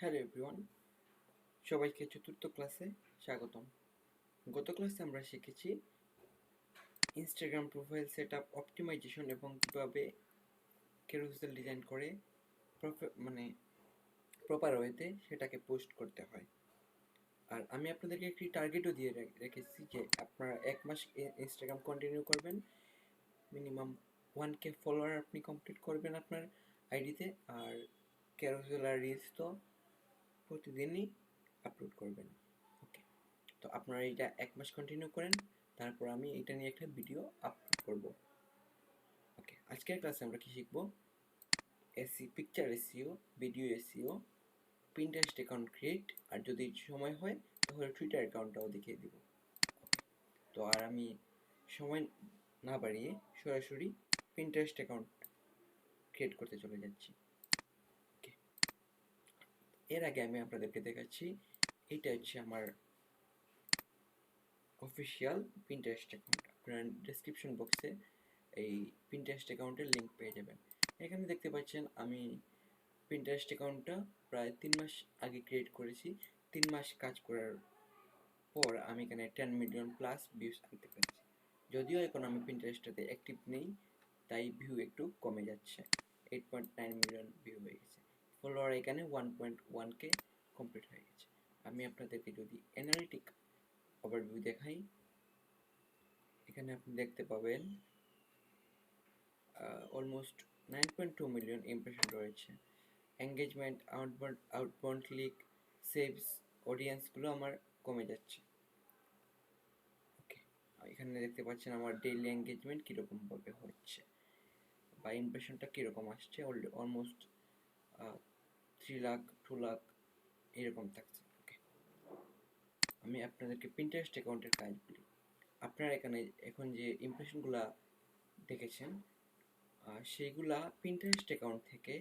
Hello everyone, সবাইকে চতুর্থ ক্লাসে স্বাগতম। গত ক্লাসে আমরা শিখেছি ইনস্টাগ্রাম প্রোফাইল সেটআপ অপটিমাইজেশন এবং কীভাবে ক্যারুসেল ডিজাইন করে প্রপার ওয়েতে সেটাকে পোস্ট করতে হয়। আর আমি আপনাদেরকে একটি টার্গেটও দিয়ে রেখেছি যে আপনারা 1 মাস ইনস্টাগ্রাম কন্টিনিউ করবেন, মিনিমাম 1K ফলোয়ার আপনি কমপ্লিট করবেন আপনার আইডিতে, আর ক্যারুসেল আর রিলস তো প্রতিদিনই আপলোড করবেন। ওকে, তো আপনারা এটা 1 মাস কন্টিনিউ করেন, তারপর আমি এটা নিয়ে একটা ভিডিও আপলোড করব। ওকে, আজকের ক্লাসে আমরা কি শিখব? Picture SEO, video SEO, Pinterest account create, আর যদি সময় হয় তাহলে টুইটার অ্যাকাউন্টটাও দেখিয়ে দিব। তো আর আমি সময় না বাড়িয়ে সরাসরি পিন্টারেস্ট অ্যাকাউন্ট ক্রিয়েট করতে চলে যাচ্ছি। ওকে, এর আগে আমি আপনাদেরকে দেখাচ্ছি, এইটা হচ্ছে আমার অফিসিয়াল পিন্টারেস্ট অ্যাকাউন্ট। আপনারা ডেসক্রিপশন বক্সে এই পিন্টারেস্ট অ্যাকাউন্টের লিঙ্ক পেয়ে যাবেন। এখানে দেখতে পাচ্ছেন আমি পিন্টারেস্ট অ্যাকাউন্টটা প্রায় 3 মাস আগে ক্রিয়েট করেছি। 3 মাস কাজ করার পর আমি এখানে 10 মিলিয়ন প্লাস ভিউজ আনতে পেরেছি। যদিও এখন আমি পিন্টারেস্টটাতে অ্যাক্টিভ নেই, তাই ভিউ একটু কমে যাচ্ছে। 8.9 মিলিয়ন ভিউ হয়ে গেছে। ফলোয়ার এখানে 1.1K কমপ্লিট হয়ে গেছে। আমি আপনাদেরকে যদি অ্যানালিটিক ওভারভিউ দেখাই, এখানে আপনি দেখতে পাবেন অলমোস্ট 9.2 মিলিয়ন ইমপ্রেশন রয়েছে। এঙ্গেজমেন্ট, আউটবাউন্ড ক্লিক, সেভস, অডিয়েন্সগুলো আমার কমে যাচ্ছে। ওকে, এখানে দেখতে পাচ্ছেন আমার ডেইলি এঙ্গেজমেন্ট কীরকমভাবে হচ্ছে বা ইমপ্রেশনটা কীরকম আসছে। অলমোস্ট 3 লাখ, 2 লাখ এরকম থাকছে। ওকে, আমি আপনাদেরকে পিন্টারেস্ট অ্যাকাউন্টের কাজ বলি। আপনারা এখানে এখন যে ইমপ্রেশনগুলো দেখেছেন, সেইগুলা পিন্টারেস্ট অ্যাকাউন্ট থেকে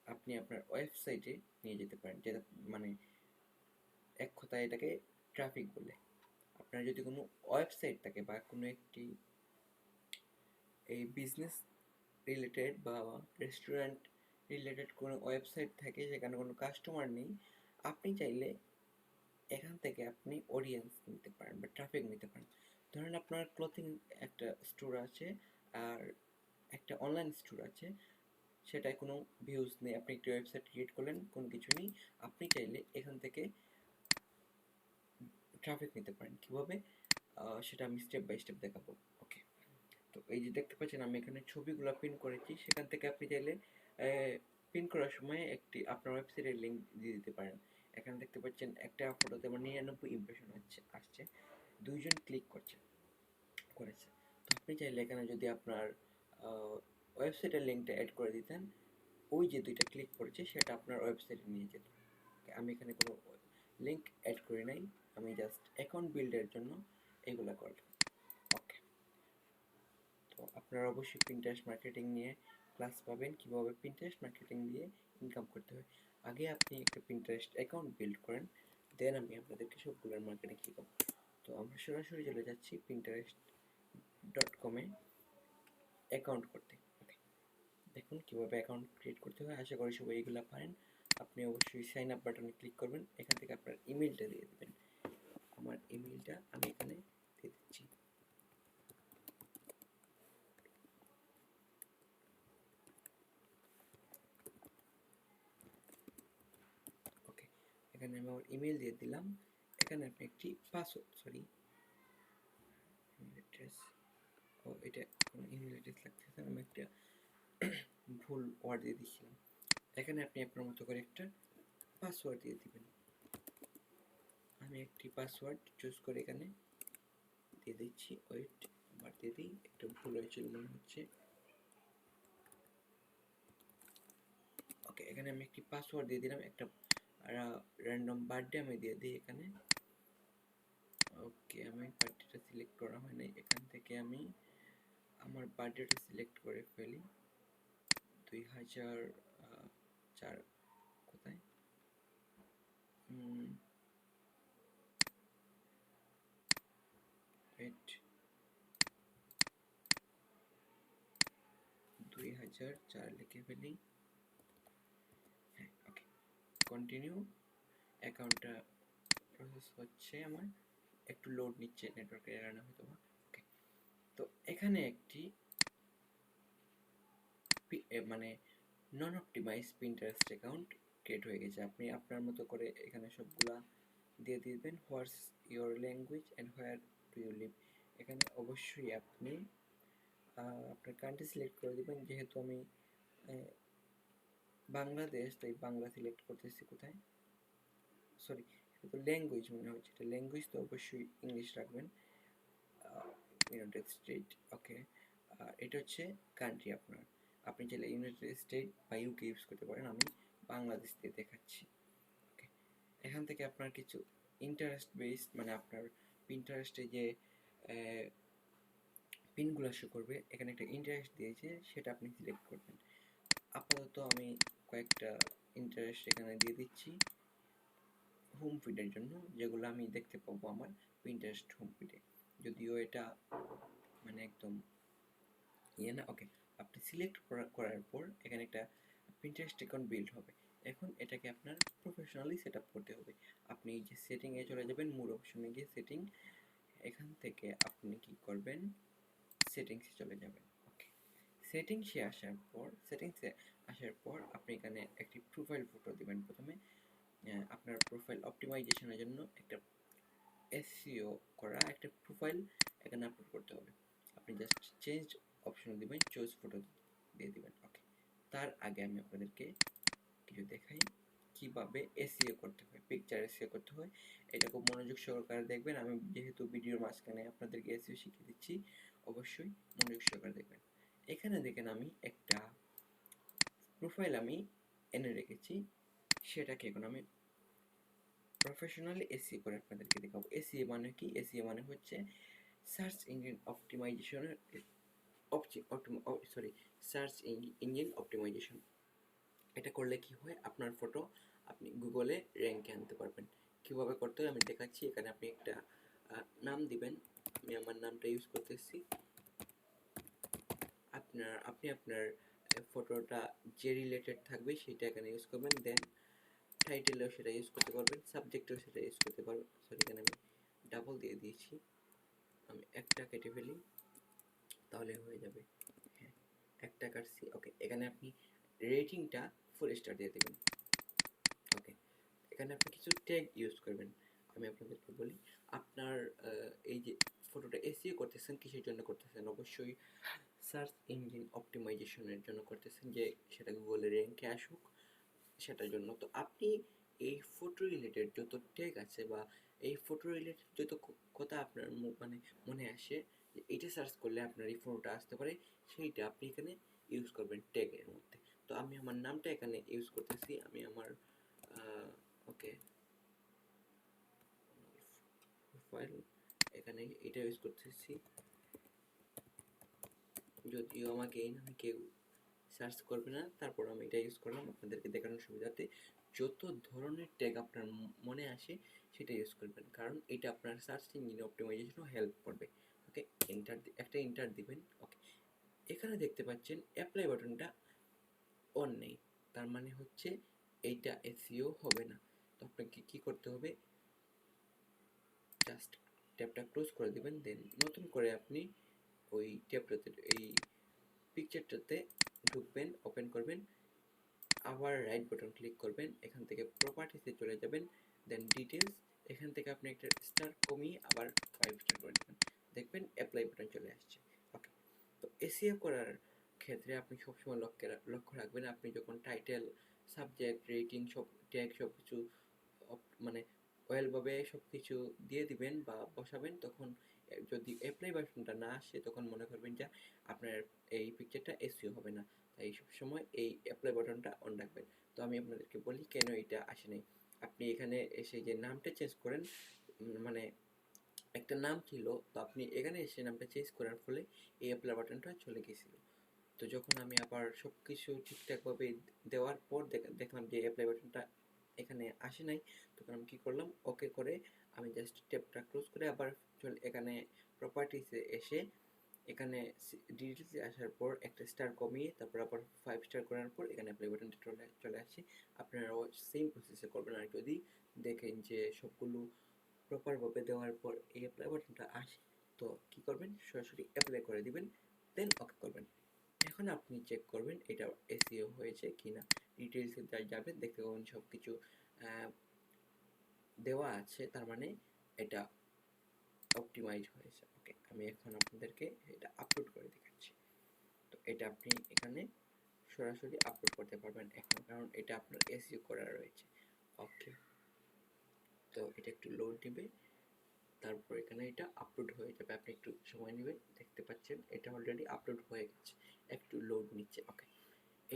আপনি আপনার ওয়েবসাইটে নিয়ে যেতে পারেন, যেটা মানে এক কথায় এটাকে ট্রাফিক বলে। আপনার যদি কোনো ওয়েবসাইট থাকে বা কোনো একটি এই বিজনেস রিলেটেড বা রেস্টুরেন্ট রিলেটেড কোনো ওয়েবসাইট থাকে যেখানে কোনো কাস্টমার নেই, আপনি চাইলে এখান থেকে আপনি অডিয়েন্স নিতে পারেন বা ট্রাফিক নিতে পারেন। ধরেন আপনার ক্লথিং একটা স্টোর আছে আর একটা অনলাইন স্টোর আছে, সেটায় কোনো ভিউজ নেই, আপনি একটি ওয়েবসাইট ক্রিয়েট করলেন, কোনো কিছু নেই, আপনি চাইলে এখান থেকে ট্রাফিক নিতে পারেন। কীভাবে সেটা আমি স্টেপ বাই স্টেপ দেখাবো। ওকে, তো এই যে দেখতে পাচ্ছেন আমি এখানে ছবিগুলো প্রিন্ট করেছি, সেখান থেকে আপনি চাইলে প্রিন্ট করার সময় একটি আপনার ওয়েবসাইটের লিঙ্ক দিয়ে দিতে পারেন। এখানে দেখতে পাচ্ছেন একটা ফটোতে আমার 99 ইমপ্রেশন আসছে, 2 জন ক্লিক করেছে। তো আপনি চাইলে এখানে যদি আপনার ওয়েবসাইটের লিঙ্কটা অ্যাড করে দিতেন, ওই যে 2টা ক্লিক করেছে সেটা আপনার ওয়েবসাইটে নিয়ে যেত। আমি এখানে কোনো লিঙ্ক অ্যাড করি নাই, আমি জাস্ট অ্যাকাউন্ট বিল্ডের জন্য এগুলো করলাম। ওকে, তো আপনারা অবশ্যই পিন্টারেস্ট মার্কেটিং নিয়ে ক্লাস পাবেন, কীভাবে পিন্টারেস্ট মার্কেটিং দিয়ে ইনকাম করতে হয়। আগে আপনি একটা পিন্টারেস্ট অ্যাকাউন্ট বিল্ড করেন, দেন আমি আপনাদেরকে সবগুলোর মার্কেটিং শেখাবো। তো আমরা সরাসরি চলে যাচ্ছি pinterest.com-এ অ্যাকাউন্ট করতে। ওকে, দেখুন কীভাবে অ্যাকাউন্ট ক্রিয়েট করতে হয়। আশা করি সবাই এগুলো পারেন। আপনি অবশ্যই সাইন আপ বাটনে ক্লিক করবেন, এখান থেকে আপনার ইমেলটা দিয়ে দেবেন। আমার ইমেলটা আমি এখানে দিয়ে দিচ্ছি। ওকে, এখানে আমি আমার ইমেল দিয়ে দিলাম। এখানে আপনি একটি পাসওয়ার্ড, ইমেল অ্যাড্রেস, এটা কোনো ইমেল অ্যাড্রেস লাগতেছে, আমি একটা ভুল ওয়ার্ড দিয়ে দিয়েছিলাম। এখানে আপনি আপনার মতো করে একটা পাসওয়ার্ড দিয়ে দিবেন। আমি একটি পাসওয়ার্ড চুজ করে এখানে দিয়ে দিচ্ছি। ওয়েট, আবার দিয়ে দিই, একটা ভুল হয়েছিল মনে হচ্ছে। ওকে, এখানে আমি একটি পাসওয়ার্ড দিয়ে দিলাম, একটা র্যান্ডম বার্থডে আমি দিয়ে দিই এখানে। ওকে, আমি বার্থডেটা সিলেক্ট করা হয় নাই, এখান থেকে আমি আমার বার্থডেটা সিলেক্ট করে ফেলি। 2004, কোথায় 2004 লিখে ফেলি। হ্যাঁ, ওকে, কন্টিনিউ, অ্যাকাউন্টটা প্রসেস হচ্ছে, আমার একটু লোড নিচ্ছে নেটওয়ার্কের কারণে হয়তো বা। ওকে, তো এখানে একটি মানে নন অপটিমাইজ পিন্টারেস্ট অ্যাকাউন্ট ক্রিয়েট হয়ে গেছে। আপনি আপনার মতো করে এখানে সবগুলা দিয়ে দিবেন। What's your language and where do you live, এখানে অবশ্যই আপনি আপনার কান্ট্রি সিলেক্ট করে দেবেন। যেহেতু আমি বাংলাদেশ, তাই বাংলা সিলেক্ট করতেছি। কোথায়, সরি, এটা তো ল্যাঙ্গুয়েজ মনে হচ্ছে, এটা ল্যাঙ্গুয়েজ, তো অবশ্যই ইংলিশ রাখবেন। ইউনাইটেড স্টেট, ওকে। এটা হচ্ছে কান্ট্রি আপনার, আপনি চাইলে ইউনাইটেড স্টেট বা ইউকে ইউজ করতে পারেন। আমি বাংলাদেশ দিয়ে দেখাচ্ছি। ওকে, এখান থেকে আপনার কিছু ইন্টারেস্ট বেসড, মানে আপনার পিন্টারেস্টে যে পিনগুলো শো করবে, এখানে একটা ইন্টারেস্ট দিয়েছে, সেটা আপনি সিলেক্ট করবেন। আপাতত আমি কয়েকটা ইন্টারেস্ট এখানে দিয়ে দিচ্ছি হোম ফিডের জন্য, যেগুলো আমি দেখতে পাবো আমার পিন্টারেস্ট হোম ফিডে, যদিও এটা মানে একদম ইয়ে না। ওকে, আপনি সিলেক্ট করার পর এখানে একটা পিন্টারেস্ট অ্যাকাউন্ট বিল্ড হবে। এখন এটাকে আপনার প্রফেশনালি সেট আপ করতে হবে। আপনি এই যে সেটিংয়ে চলে যাবেন, মোর অপশনে গিয়ে সেটিং, এখান থেকে আপনি কি করবেন, সেটিংসে চলে যাবেন। ওকে, সেটিংসে আসার পর আপনি এখানে একটি প্রোফাইল ফটো দিবেন প্রথমে। আপনার প্রোফাইল অপটিমাইজেশনের জন্য একটা এসইও করা একটা প্রোফাইল এখানে আপলোড করতে হবে। আপনি জাস্ট চেঞ্জ অপশন দিবেন, চুজ ফটো দিয়ে দিবেন। ওকে, তার আগে আমি আপনাদেরকে কিছু দেখাই কিভাবে এসইও করতে হয়, পিকচার এসইও করতে হয়। এটা খুব মনোযোগ সহকারে দেখবেন। আমি যেহেতু ভিডিওর মাঝখানে আপনাদেরকে এসইও শিখিয়ে দিচ্ছি, অবশ্যই মনোযোগ সহকারে দেখবেন। এখানে দেখেন আমি একটা প্রোফাইল আমি এনে রেখেছি, সেটাকে এখন আমি প্রফেশনালি এসইও করে আপনাদেরকে দেখাবো। এসইও মানে কি? এসইও মানে হচ্ছে সার্চ ইঞ্জিন অপটিমাইজেশনের সার্চ ইঞ্জিন অপটিমাইজেশন। এটা করলে কি হয়, আপনার ফটো আপনি গুগলে র্যাঙ্কে আনতে পারবেন। কীভাবে করতে হয় আমি দেখাচ্ছি। এখানে আপনি একটা নাম দিবেন, আমি আমার নামটা ইউজ করতেছি। আপনি আপনার ফটোটা যে রিলেটেড থাকবে সেটা এখানে ইউজ করবেন। দেন টাইটেলেও সেটা ইউজ করতে পারবেন, সাবজেক্টেও সেটা ইউজ করতে পারবেন। সরি, এখানে আমি ডাবল দিয়ে দিয়েছি, আমি একটা কেটে ফেলি তাহলে হয়ে যাবে। হ্যাঁ, একটা কাটছি। ওকে, এখানে আপনি রেটিংটা 4 স্টার দিয়ে দেবেন। ওকে, এখানে আপনি কিছু ট্যাগ ইউজ করবেন। আমি আপনাদেরকে বলি, আপনার এই যে ফটোটা এসইও করতেছেন, কিসের জন্য করতেছেন? অবশ্যই সার্চ ইঞ্জিন অপটিমাইজেশনের জন্য করতেছেন, যে সেটা গুগলে র্যাঙ্কে আসুক, সেটার জন্য। তো আপনি এই ফটো রিলেটেড যত ট্যাগ আছে, বা এই ফটো রিলেটেড যত কথা আপনার মানে মনে আসে যে এইটা সার্চ করলে আপনার এই ফটোটা আসতে পারে, সেইটা আপনি এখানে ইউজ করবেন ট্যাগের মধ্যে। তো আমি আমার নামটা এখানে ইউজ করতেছি। আমি আমার ওকে প্রোফাইল এখানে এটা ইউজ করতেছি, যদিও আমাকে এই নামে কেউ সার্চ করবে না, তারপর আমি এটা ইউজ করলাম আপনাদেরকে দেখানোর সুবিধাতে। যত ধরনের ট্যাগ আপনার মনে আসে সেটা ইউজ করবেন, কারণ এটা আপনার সার্চ ইঞ্জিন অপটিমাইজেশনও হেল্প করবে। ওকে, একটা এন্টার দিবেন। ওকে, এখানে দেখতে পাচ্ছেন অ্যাপ্লাই বাটনটা অন নেই, তার মানে হচ্ছে এইটা এসইও হবে না। তো আপনাকে কি করতে হবে, জাস্ট ট্যাবটা ক্লোজ করে দিবেন। দেন নতুন করে আপনি ওই ট্যাবটাতে, এই পিকচারটাতে ঢুকবেন, ওপেন করবেন, আবার রাইট বাটন ক্লিক করবেন, এখান থেকে প্রপার্টিসে চলে যাবেন, দেন ডিটেলস, এখান থেকে আপনি একটা স্টার কমিয়ে আবার 5 স্টার করে দেবেন, দেখবেন অ্যাপ্লাই বাটন চলে আসছে। ওকে, তো এসইও করার ক্ষেত্রে আপনি সবসময় লক্ষ্য রাখবেন, আপনি যখন টাইটেল, সাবজেক্ট, রেটিং, সব ট্যাগ সব কিছু মানে ওয়েলভাবে সব কিছু দিয়ে দিবেন বা বসাবেন, তখন যদি অ্যাপ্লাই বাটনটা না আসে তখন মনে করবেন যে আপনার এই পিকচারটা এসইও হবে না। তাই সবসময় এই অ্যাপ্লাই বাটনটা অন রাখবেন। তো আমি আপনাদেরকে বলি কেন এটা আসে নাই। আপনি এখানে এসে যে নামটা চেঞ্জ করেন, মানে একটা নাম ছিল, তো আপনি এখানে এসে নামটা চেঞ্জ করার ফলে এই অ্যাপ্লাই বাটনটা চলে গেছিলো। তো যখন আমি আবার সব কিছু ঠিকঠাকভাবে দেওয়ার পর দেখলাম যে অ্যাপ্লাই বাটনটা এখানে আসে নাই, তখন আমি কী করলাম, ওকে করে আমি জাস্ট ট্যাবটা ক্লোজ করে আবার এখানে প্রপার্টিসে এসে এখানে ডিটেলসে আসার পর একটা স্টার কমিয়ে তারপর আবার 5 স্টার করার পর এখানে অ্যাপ্লাই বাটনটা চলে আসছে। আপনারাও সেম প্রসেসে করবেন। আর যদি দেখেন যে সবগুলো প্রপারভাবে দেওয়ার পর এই অ্যাপ্লাই বাটনটা আসে, তো কি করবেন, সরাসরি অ্যাপ্লাই করে দিবেন, দেন ওকে করবেন। এখন আপনি চেক করবেন এটা এসইও হয়েছে কিনা। ডিটেলসে যাবেন, দেখতে পাবেন সব কিছু দেওয়া আছে, তার মানে এটা অপটিমাইজ হয়েছে। ওকে, আমি এখন আপনাদেরকে এটা আপলোড করে দেখাচ্ছি। তো এটা আপনি এখানে সরাসরি আপলোড করতে পারবেন এখন, কারণ এটা আপনার এসইও করা রয়েছে। ওকে, তো এটা একটু লোড দিবে, তারপর এখানে এটা আপলোড হয়ে যাবে। আপনি একটু সময় নেবেন, দেখতে পাচ্ছেন এটা অলরেডি আপলোড হয়ে গেছে, একটু লোড নিচ্ছে। ওকে,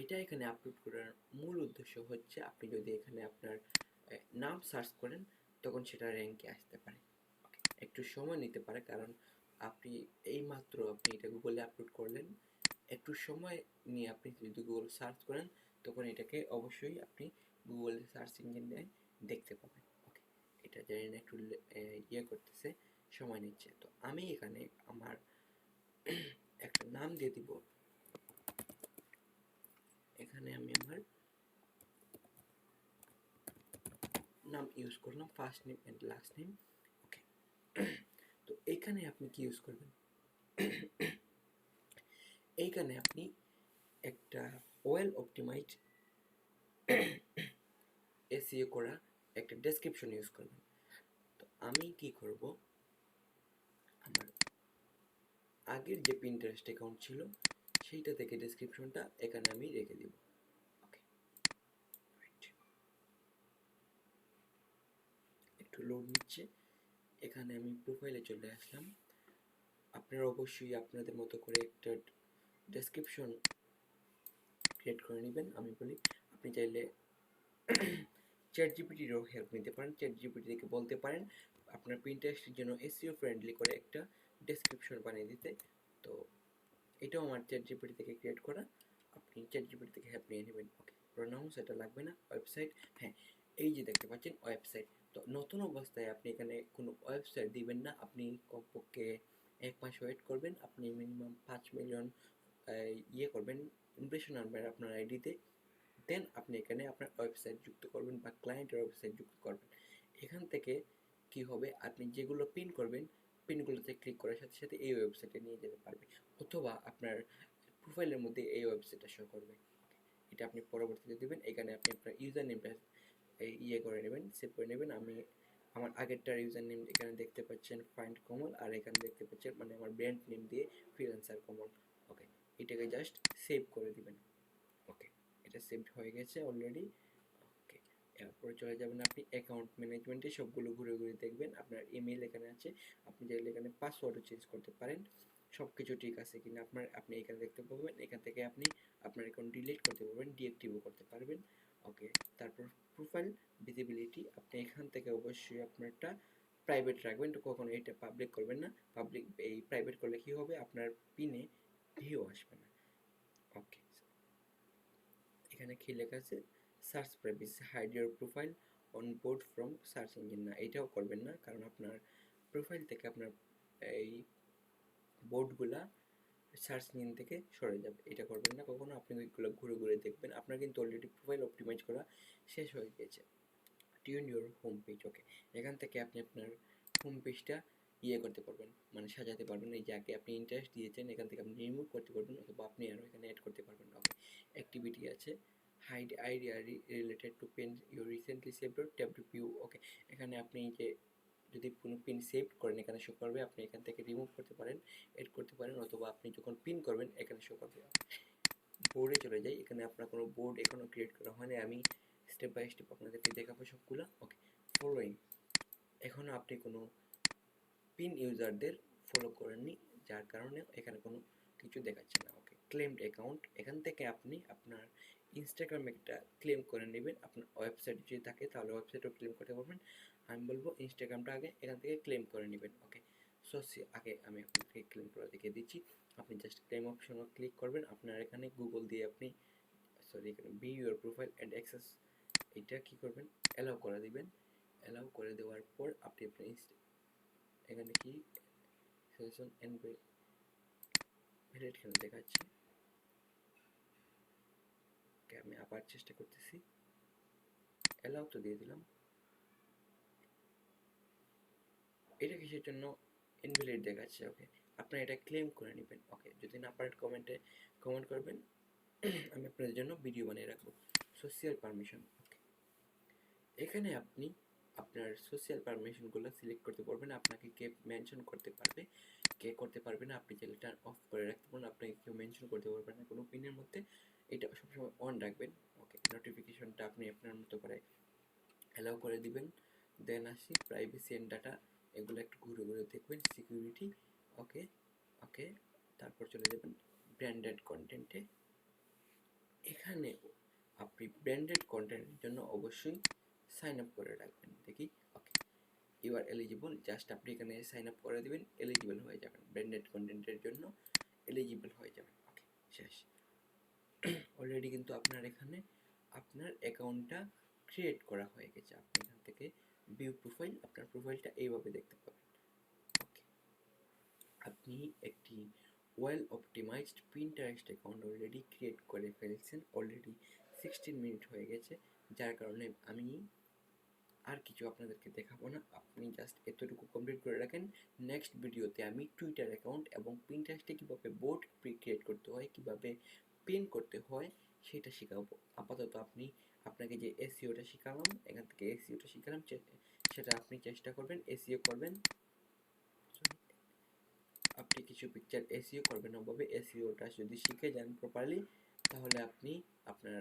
এটা এখানে আপলোড করার মূল উদ্দেশ্য হচ্ছে আপনি যদি এখানে আপনার নাম সার্চ করেন তখন সেটা র্যাঙ্কে আসতে পারে। ওকে, একটু সময় নিতে পারে, কারণ আপনি এইমাত্র আপনি এটা গুগলে আপলোড করলেন, একটু সময় নিয়ে আপনি যদি গুগল সার্চ করেন তখন এটাকে অবশ্যই আপনি গুগল সার্চ ইঞ্জিনে দেখতে পাবেন। ওকে, এটা জানি না একটু করতেছে, সময় নিচ্ছে। তো আমি এখানে আমার একটা নাম দিয়ে দিব। এখানে আমি আমার নাম ইউজ করলাম, first name and last name. Okay, তো এইখানে আপনি কি ইউজ করবেন, এইখানে আপনি একটা ওয়েল অপটিমাইজড এসইও করা একটা ডেসক্রিপশন ইউজ করবেন। তো আমি কি করব, আমার আগের যে পিন্টারেস্ট অ্যাকাউন্ট ছিল সেইটা থেকে ডেসক্রিপশনটা এখানে আমি রেখে দেব। ওকে, একটু লোড নিচ্ছে। এখানে আমি প্রোফাইলে চলে আসলাম। আপনারা অবশ্যই আপনাদের মতো করে একটা ডেসক্রিপশন ক্রিয়েট করে নেবেন। আমি বলি, আপনি চাইলে চ্যাট জিপিটিরও হেল্প নিতে পারেন। চ্যাট জিপিটি থেকে বলতে পারেন আপনার পিন্টারেস্টের জন্য এসইও ফ্রেন্ডলি করে একটা ডেসক্রিপশন বানিয়ে দিতে। তো এটাও আমার চ্যাট জিপিটি থেকে ক্রিয়েট করা, আপনি চ্যাট জিপিটি থেকে হেল্প নিয়ে নেবেন। ওকে, প্রোনাউন্স এটা লাগবে না। ওয়েবসাইট, হ্যাঁ এই যে দেখতে পাচ্ছেন ওয়েবসাইট। তো নতুন অবস্থায় আপনি এখানে কোনো ওয়েবসাইট দিবেন না, আপনি কমপক্ষে 1 মাস ওয়েট করবেন। আপনি মিনিমাম 5 মিলিয়ন করবেন, ইমপ্রেশন আনবেন আপনার আইডিতে, দেন আপনি এখানে আপনার ওয়েবসাইট যুক্ত করবেন বা ক্লায়েন্টের ওয়েবসাইট যুক্ত করবেন। এখান থেকে কি হবে, আপনি যেগুলো পিন করবেন পিনগুলোতে ক্লিক করার সাথে সাথে এই ওয়েবসাইটে নিয়ে যেতে পারবে, অথবা আপনার প্রোফাইলের মধ্যে এই ওয়েবসাইটটা শো করবে। এটা আপনি পরবর্তীতে দেবেন। এখানে আপনি আপনার ইউজার নেমটা করে নেবেন, সেভ করে নেবেন। আমি আমার আগেরটার ইউজার নেম এখানে দেখতে পাচ্ছেন ফাইন্ড কমল, আর এখানে দেখতে পাচ্ছেন মানে আমার ব্র্যান্ড নেম দিয়ে ফ্রিল্যান্সার কমল। ওকে, এটাকে জাস্ট সেভ করে দিবেন। ওকে, এটা সেভড হয়ে গেছে অলরেডি। ওকে, এরপরে চলে যাবেন আপনি অ্যাকাউন্ট ম্যানেজমেন্টে, সবগুলো ঘুরে ঘুরে দেখবেন। আপনার ইমেল এখানে আছে, আপনি চাইলে এখানে পাসওয়ার্ডও চেঞ্জ করতে পারেন, সব কিছু ঠিক আছে কিনা আপনি এখানে দেখতে পাবেন। এখান থেকে আপনি আপনার অ্যাকাউন্ট ডিলিট করতে পারবেন, ডিঅ্যাক্টিভও করতে পারবেন। ওকে, তারপর প্রোফাইল ভিজিবিলিটি, আপনি এখান থেকে অবশ্যই আপনারটা প্রাইভেট রাখবেন, কখনো এটা পাবলিক করবেন না। পাবলিক এই প্রাইভেট করলে কি হবে, আপনার পিনে ভিউ আসবে না। ওকে, এখানে কি লেখা আছে, search privacy, hide your profile on board from search engine, না এটাও করবেন না, কারণ আপনার প্রোফাইল থেকে আপনার এই বোর্ডগুলা সার্চ ইঞ্জিন থেকে সরে যাবে, এটা করবেন না কখনো। আপনি ওইগুলো ঘুরে ঘুরে দেখবেন। আপনার কিন্তু অলরেডি প্রোফাইল অপটিমাইজ করা শেষ হয়ে গেছে। টিউন ইউর হোম পেজ, ওকে, এখান থেকে আপনি আপনার হোম পেজটা করতে পারবেন, মানে সাজাতে পারবেন। এই যে আগে আপনি ইন্টারেস্ট দিয়েছেন এখান থেকে আপনি রিমুভ করতে পারবেন, অথবা আপনি আরও এখানে অ্যাড করতে পারবেন। ওকে, অ্যাক্টিভিটি আছে, hide idea related to pen you recently saved ডব্লিউপিউ। ওকে, এখানে আপনি যে যদি কোনো পিন সেভ করেন এখানে শো করবে, আপনি এখান থেকে রিমুভ করতে পারেন, এড করতে পারেন, অথবা আপনি যখন পিন করবেন এখানে শো করবে। বোর্ডে চলে যাই, এখানে আপনার কোনো বোর্ড এখনও ক্রিয়েট করা হয়নি, আমি স্টেপ বাই স্টেপ আপনাদেরকে দেখাবো সবগুলো। ওকে, ফলোইং, এখনও আপনি কোনো পিন ইউজারদের ফলো করেননি, যার কারণে এখানে কোনো কিছু দেখাচ্ছে না। ওকে, ক্লেমড অ্যাকাউন্ট, এখান থেকে আপনি আপনার ইনস্টাগ্রাম একটা ক্লেম করে নেবেন। আপনার ওয়েবসাইট যদি থাকে তাহলে ওয়েবসাইটও ক্লেম করতে পারবেন। আমি বলবো ইনস্টাগ্রামটা আগে এখান থেকে ক্লেম করে নেবেন। ওকে, আগে আমি আপনাকে ক্লেম করে দেখিয়ে দিচ্ছি। আপনি জাস্ট ক্লেম অপশনও ক্লিক করবেন। আপনার এখানে গুগল দিয়ে আপনি এখানে B your profile and access, এটা কী করবেন, অ্যালাউ করে দিবেন। অ্যালাউ করে দেওয়ার পর আপনি আপনার এখানে কি সাজেশন এন্ড ভ্যালিড কেন দেখাচ্ছে? ওকে, আমি আবার চেষ্টা করতেছি। অ্যালাউ তো দিয়ে দিলাম, এটা কিসের জন্য ইনভ্যালিড দেখাচ্ছে? ওকে, আপনারা এটা ক্লেম করে নেবেন। ওকে, যদি না পারেন কমেন্টে কমেন্ট করবেন, আমি আপনাদের জন্য ভিডিও বানিয়ে রাখবো। সোশ্যাল পারমিশন, ওকে, এখানে আপনি আপনার সোশ্যাল পারমিশনগুলো সিলেক্ট করতে পারবেন। আপনাকে কে মেনশন করতে পারবে, কে করতে পারবে না, আপনি চাইলে টার্ন অফ করে রাখতে পারেন। আপনাকে কেউ মেনশন করতে পারবে না কোনো পিনের মধ্যে, এটা সবসময় অন রাখবেন। ওকে, নোটিফিকেশনটা আপনি আপনার মতো করে অ্যালাউ করে দিবেন। দেন আসি প্রাইভেসি অ্যান্ড ডাটা, এগুলো একটু ঘুরে ঘুরে দেখবেন। সিকিউরিটি, ওকে ওকে, তারপর চলে যাবেন ব্র্যান্ডেড কন্টেন্টে। এখানে আপনি ব্র্যান্ডেড কন্টেন্টের জন্য অবশ্যই সাইন আপ করে রাখবেন। দেখি, ওকে, ইউ আর এলিজিবল, জাস্ট আপনি এখানে সাইন আপ করে দেবেন, এলিজিবল হয়ে যাবেন, ব্র্যান্ডেড কন্টেন্টের জন্য এলিজিবল হয়ে যাবেন। ওকে, শেষ। অলরেডি কিন্তু আপনার এখানে আপনার অ্যাকাউন্টটা ক্রিয়েট করা হয়ে গেছে। আপনি এখান থেকে ভিউ প্রোফাইল, আপনার প্রোফাইলটা এইভাবে দেখতে পাবেন। ওকে, আপনি একটি well optimised Pinterest account already create করে ফেলছেন। অলরেডি 16 মিনিট হয়ে গেছে, যার কারণে আমি আর কিছু আপনাদেরকে দেখাবো না। আপনি জাস্ট এতটুকু কমপ্লিট করে রাখেন। নেক্সট ভিডিওতে আমি টুইটার অ্যাকাউন্ট এবং পিন্টারেস্টে কীভাবে বোর্ড ক্রিয়েট করতে হয়, কীভাবে পিন করতে হয় সেটা শেখাবো। আপাতত আপনাকে যে এসইওটা শিখালাম, এখান থেকে এসইওটা শিখালাম, সেটা আপনি চেষ্টা করবেন, এসইও করবেন। আপনি কিছু পিকচার এসইও করবেন ওভাবে। এসইওটা যদি শিখে যান প্রপারলি, তাহলে আপনি আপনার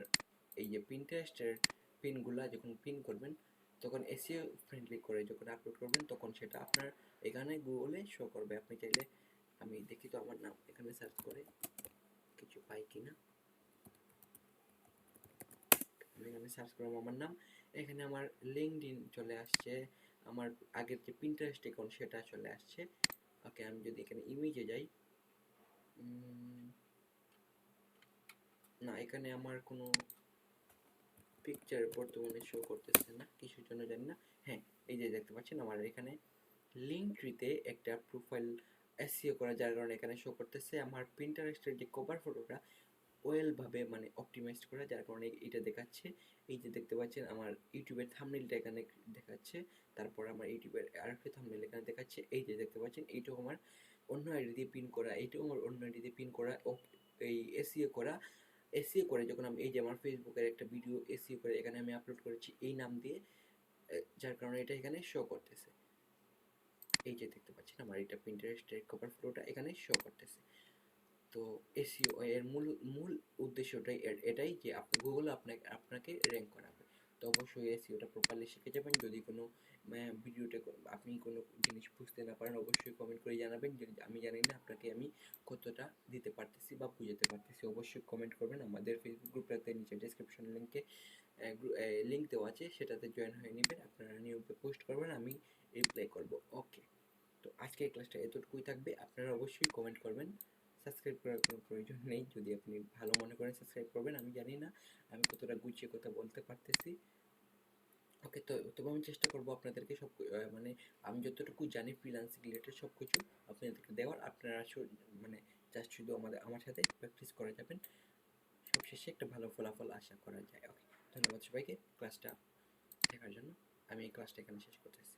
এই যে পিন্টারেস্টের পিনগুলা যখন পিন করবেন, তখন এসইও ফ্রেন্ডলি করে যখন আপলোড করবেন, তখন সেটা আপনার এখানে গুগলে শো করবে। আপনি চাইলে, আমি দেখি তো আমার নাম এখানে সার্চ করে কিছু পাই কিনা। আমি এখানে সার্চ করলাম আমার নাম, এখানে আমার লিঙ্কডইন চলে আসছে, আমার আগের যে পিন্টারেস্ট অ্যাকাউন্ট সেটা চলে আসছে। ওকে, আমি যদি এখানে ইমেজে যাই, না, এখানে আমার কোনো পিকচার বর্তমানে শো করতেছে না, কিছুর জন্য জানি না। হ্যাঁ, এই যে দেখতে পাচ্ছেন আমার এখানে লিঙ্কট্রিতে একটা প্রোফাইল এসইও করা, যার কারণে এখানে শো করতেছে। আমার পিন্টারেস্টের যে কভার ফটোটা ওয়েলভাবে মানে অপটিমাইজড করা, যার কারণে এটা দেখাচ্ছে। এই যে দেখতে পাচ্ছেন আমার ইউটিউবের থাম্বনেইলটা এখানে দেখাচ্ছে, তারপর আমার ইউটিউবের আরেকটা থাম্বনেইল এখানে দেখাচ্ছে। এই যে দেখতে পাচ্ছেন, এইটাও আমার অন্য আইডি দিয়ে পিন করা, এইটাও আমার অন্য আইডি দিয়ে পিন করা। এই এসইও করা, এসইও করে যখন আমি এই যে আমার ফেসবুকের একটা ভিডিও এসইও করে এখানে আমি আপলোড করেছি এই নাম দিয়ে, যার কারণে এটা এখানে শো করতেছে। এই যে দেখতে পাচ্ছেন আমার এটা পিন্টারেস্টের কভার ফটোটা এখানে শো করতেছে। তো এসইও এর মূল উদ্দেশ্যটাই এটাই যে গুগল আপনাকে র্যাঙ্ক করাবে। তো অবশ্যই এসইওটা প্রপারলি শিখে যাবেন। যদি কোনো ভিডিওতে আপনি কোনো জিনিস বুঝতে না পারেন, অবশ্যই কমেন্ট করে জানাবেন। যদি আমি জানি না আপনাকে আমি কতটা দিতে পারতেছি বা বুঝাতে পারতেছি, অবশ্যই কমেন্ট করবেন। আমাদের ফেসবুক গ্রুপটাতে নিচে ডেসক্রিপশন লিঙ্ক দেওয়া আছে, সেটাতে জয়েন হয়ে নেবেন। আপনারা নিয়মিত পোস্ট করবেন, আমি রিপ্লাই করব। ওকে, তো আজকের ক্লাসটা এতটুকুই থাকবে। আপনারা অবশ্যই কমেন্ট করবেন। সাবস্ক্রাইব করার কোনো প্রয়োজন নেই, যদি আপনি ভালো মনে করেন সাবস্ক্রাইব করবেন। আমি জানি না আমি কতটা গুছিয়ে কথা বলতে পারতেছি। ওকে, তো তবে আমি চেষ্টা করবো আপনাদেরকে সব মানে আমি যতটুকু জানি ফ্রিল্যান্সিং রিলেটেড সব কিছু আপনাদেরকে দেওয়ার। আপনারা মানে জাস্ট শুধু আমার সাথে প্র্যাকটিস করে যাবেন, সবশেষে একটা ভালো ফলাফল আশা করা যায়। ওকে, ধন্যবাদ সবাইকে ক্লাসটা দেখার জন্য। আমি এই ক্লাসটা এখানে শেষ করতেছি।